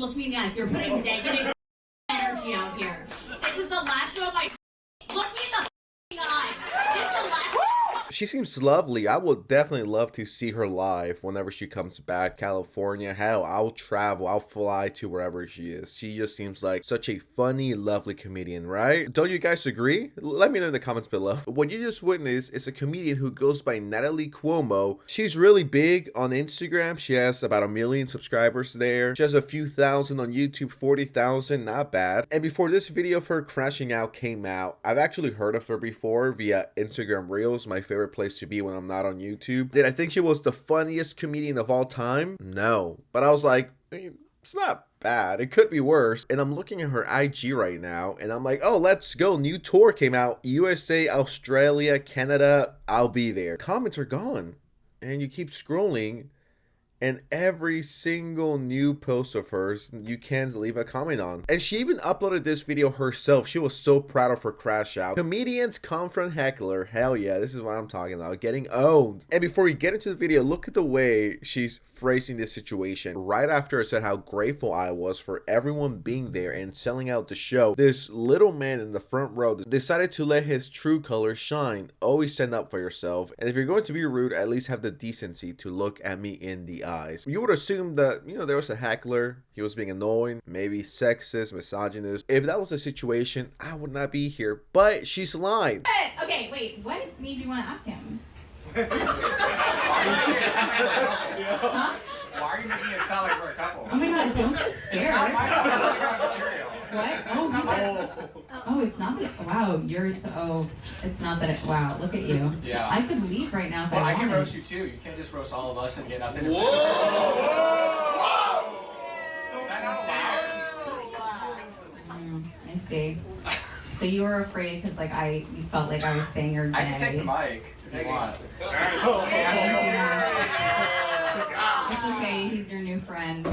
look me in the eyes. You're putting negative energy out here. This is the last show of my. Look me in the eyes. This is the last. She seems lovely. I would definitely love to see her live whenever she comes back. California, hell, I'll travel. I'll fly to wherever she is. She just seems like such a funny, lovely comedian, right? Don't you guys agree? Let me know in the comments below. What you just witnessed is a comedian who goes by Natalie Cuomo. She's really big on Instagram. She has about 1 million subscribers there. She has a few thousand on YouTube, 40,000, not bad. And before this video of her crashing out came out, I've actually heard of her before via Instagram Reels, my favorite place to be when I'm not on YouTube. Did I think she was the funniest comedian of all time? No. But I was like, it's not bad. It could be worse. And I'm looking at her IG right now and I'm like, oh, let's go. New tour came out. USA, Australia, Canada. I'll be there. Comments are gone. And you keep scrolling and every single new post of hers, you can leave a comment on. And she even uploaded this video herself. She was so proud of her crash out. Comedians confront heckler. Hell yeah, this is what I'm talking about. Getting owned. And before we get into the video, look at the way she's phrasing this situation. Right after I said how grateful I was for everyone being there and selling out the show, this little man in the front row decided to let his true colors shine. Always stand up for yourself. And if you're going to be rude, at least have the decency to look at me in the eyes. You would assume that, you know, there was a heckler. He was being annoying, maybe sexist, misogynist. If that was the situation, I would not be here. But she's lying. Okay, wait. What made you want to ask him? Huh? Why are you making it sound like we're a couple? Oh my god, don't get scared. It's not my fault. I got material. What? Oh, it's not that. Wow, you're so. Oh, it's not that. Wow, look at you. Yeah. I could leave right now if Well, I I can wanted. roast you too. You can't just roast all of us and get nothing. Whoa! Is that not fair? I see. So you were afraid because like you felt like I was saying you're gay. I can take the mic if you want. It's okay, he's your new friend.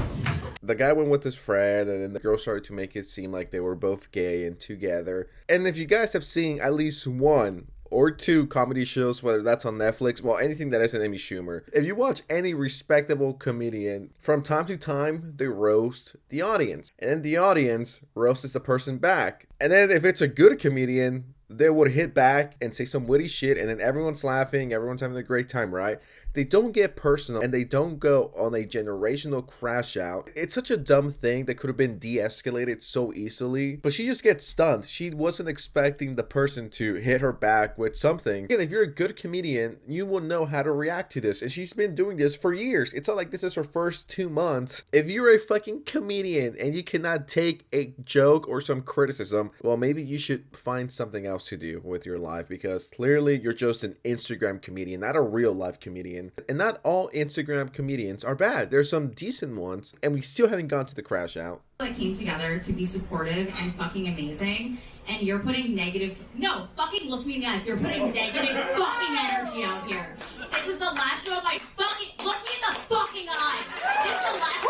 The guy went with his friend and then the girl started to make it seem like they were both gay and together. And if you guys have seen at least one or two comedy shows, whether that's on Netflix, well, anything that isn't Amy Schumer, if you watch any respectable comedian, from time to time, they roast the audience. And then the audience roasts the person back. And then if it's a good comedian, they would hit back and say some witty shit and then everyone's laughing, everyone's having a great time, right? They don't get personal and they don't go on a generational crash out. It's such a dumb thing that could have been de-escalated so easily, but she just gets stunned. She wasn't expecting the person to hit her back with something. Again, if you're a good comedian, you will know how to react to this, and she's been doing this for years. It's not like this is her first 2 months. If you're a fucking comedian and you cannot take a joke or some criticism, well, maybe you should find something else to do with your life, because clearly you're just an Instagram comedian, not a real life comedian. And not all Instagram comedians are bad. There's some decent ones, and we still haven't gone to the crash out. That came together to be supportive and fucking amazing, and you're putting negative. No, fucking look me in the eyes. You're putting negative fucking energy out here. This is the last show of my fucking. Look me in the fucking eyes. This is the last.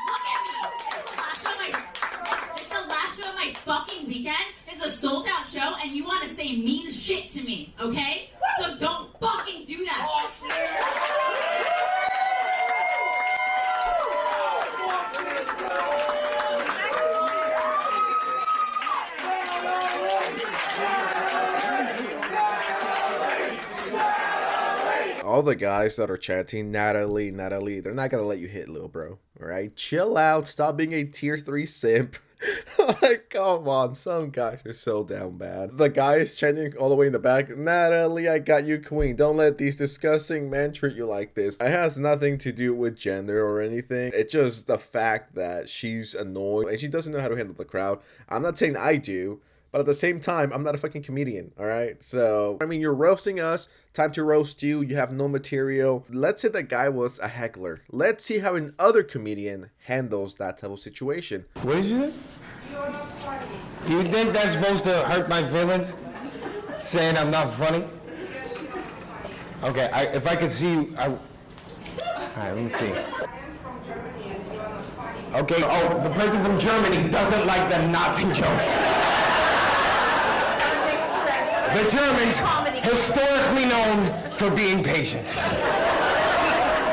Look at me. This is the last show of my fucking weekend. It's a sold out show, and you want to say mean shit to me, okay? So don't fucking do that. All the guys that are chanting Natalie, Natalie, they're not gonna let you hit, little bro. All right, chill out. Stop being a tier 3 simp. Like, come on, some guys are so down bad. The guy is chanting all the way in the back, Natalie, I got you, queen. Don't let these disgusting men treat you like this. It has nothing to do with gender or anything. It's just the fact that she's annoyed and she doesn't know how to handle the crowd. I'm not saying I do, but at the same time, I'm not a fucking comedian, all right? So, I mean, you're roasting us. Time to roast you. You have no material. Let's say that guy was a heckler. Let's see how another comedian handles that type of situation. What did you say? Do you think that's supposed to hurt my feelings? Saying I'm not funny? Okay, if I could see you, all right, let me see. Okay, oh, the person from Germany doesn't like the Nazi jokes. The Germans, historically known for being patient.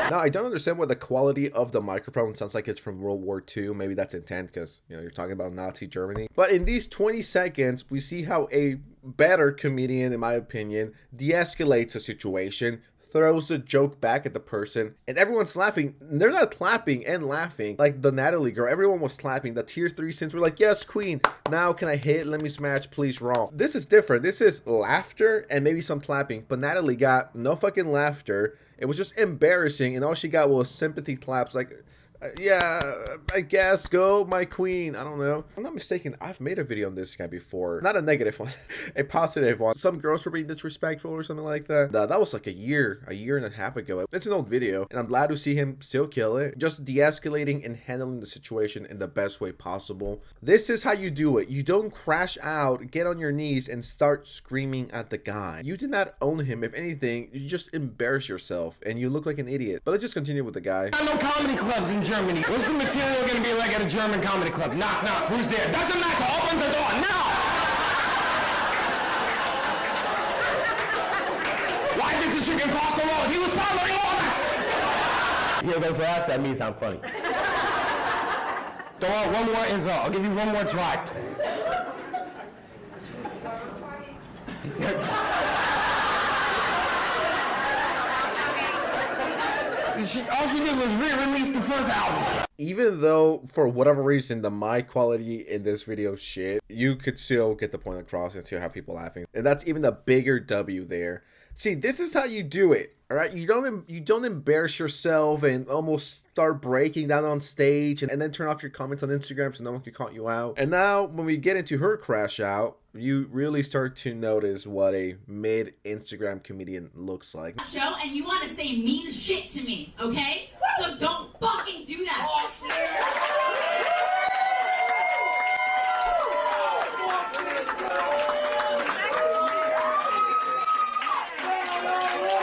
Now, I don't understand what the quality of the microphone sounds like it's from World War II. Maybe that's intent because, you know, you're talking about Nazi Germany. But in these 20 seconds, we see how a better comedian, in my opinion, de-escalates a situation, throws a joke back at the person, and everyone's laughing. They're not clapping and laughing like the Natalie girl. Everyone was clapping. The tier 3 sins were like, yes, queen. Now can I hit? Let me smash, please. Wrong. This is different. This is laughter and maybe some clapping. But Natalie got no fucking laughter. It was just embarrassing, and all she got was sympathy claps like, yeah, I guess, go my queen. I don't know. If I'm not mistaken, I've made a video on this guy before. Not a negative one, a positive one. Some girls were being disrespectful or something like that. That was like a year and a half ago. It's an old video, and I'm glad to see him still kill it. Just de-escalating and handling the situation in the best way possible. This is how you do it. You don't crash out, get on your knees, and start screaming at the guy. You did not own him. If anything, you just embarrass yourself, and you look like an idiot. But let's just continue with the guy. I know comedy clubs in Germany. What's the material going to be like at a German comedy club? Knock, knock. Who's there? Doesn't matter. Opens the door. Now! Why did the chicken cross the road? He was following orders! You hear those laughs? That means I'm funny. Don't want one more insult. I'll give you one more try. All she did was re-release the first album. Even though, for whatever reason, the mic quality in this video is shit, you could still get the point across and still have people laughing. And that's even the bigger W there. See, this is how you do it, all right? You don't embarrass yourself and almost start breaking down on stage and then turn off your comments on Instagram so no one can call you out. And now, when we get into her crash out, you really start to notice what a mid-Instagram comedian looks like. Show, and you want to say mean shit to me, okay? So don't fucking do that.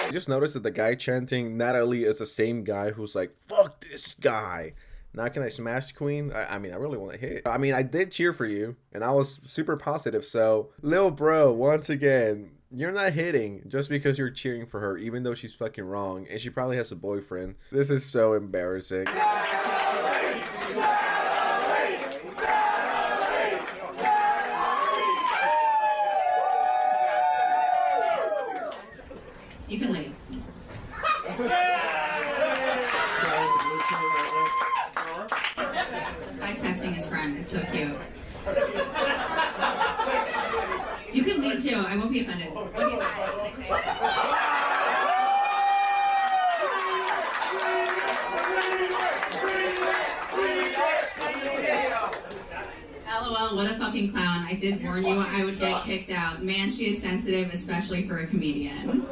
I just noticed that the guy chanting Natalie is the same guy who's like, fuck this guy. Now can I smash queen? I mean, I really want to hit. I mean, I did cheer for you, and I was super positive. So, lil bro, once again, you're not hitting just because you're cheering for her, even though she's fucking wrong, and she probably has a boyfriend. This is so embarrassing. You can leave. This guy's texting his friend. It's so cute. You can leave too. I won't be offended. What do you say? LOL, what a fucking clown. I did warn you I would get kicked out. Man, she is sensitive, especially for a comedian.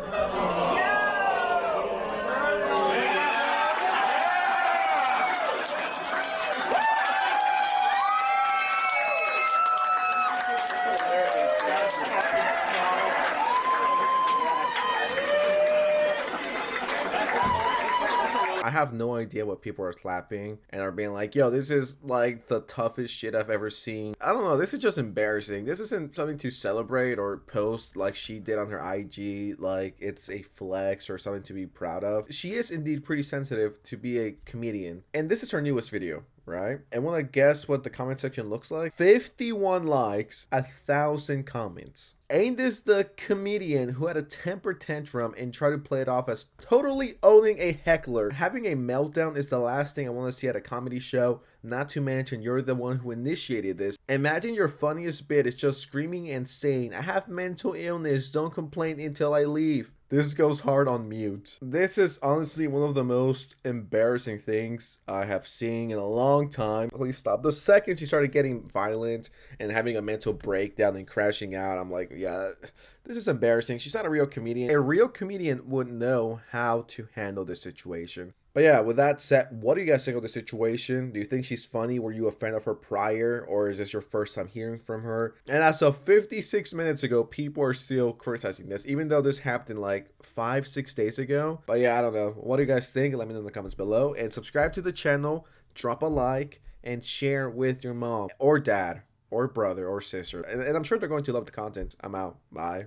I have no idea what people are clapping and are being like, yo, this is like the toughest shit I've ever seen. I don't know. This is just embarrassing. This isn't something to celebrate or post like she did on her IG. Like it's a flex or something to be proud of. She is indeed pretty sensitive to be a comedian. And this is her newest video, right? And want to guess what the comment section looks like? 51 likes, 1,000 comments. Ain't this the comedian who had a temper tantrum and tried to play it off as totally owning a heckler? Having a meltdown is the last thing I want to see at a comedy show, not to mention you're the one who initiated this. Imagine your funniest bit is just screaming and saying, I have mental illness, don't complain until I leave. This goes hard on mute. This is honestly one of the most embarrassing things I have seen in a long time. Please stop. The second she started getting violent and having a mental breakdown and crashing out, I'm like, yeah, this is embarrassing. She's not a real comedian. A real comedian would know how to handle this situation. But yeah, with that said, what do you guys think of the situation? Do you think she's funny? Were you a fan of her prior, or is this your first time hearing from her? And as of 56 minutes ago, people are still criticizing this, even though this happened like 5-6 days ago. But yeah, I don't know. What do you guys think? Let me know in the comments below. And subscribe to the channel, drop a like, and share with your mom or dad or brother or sister. And I'm sure they're going to love the content. I'm out. Bye.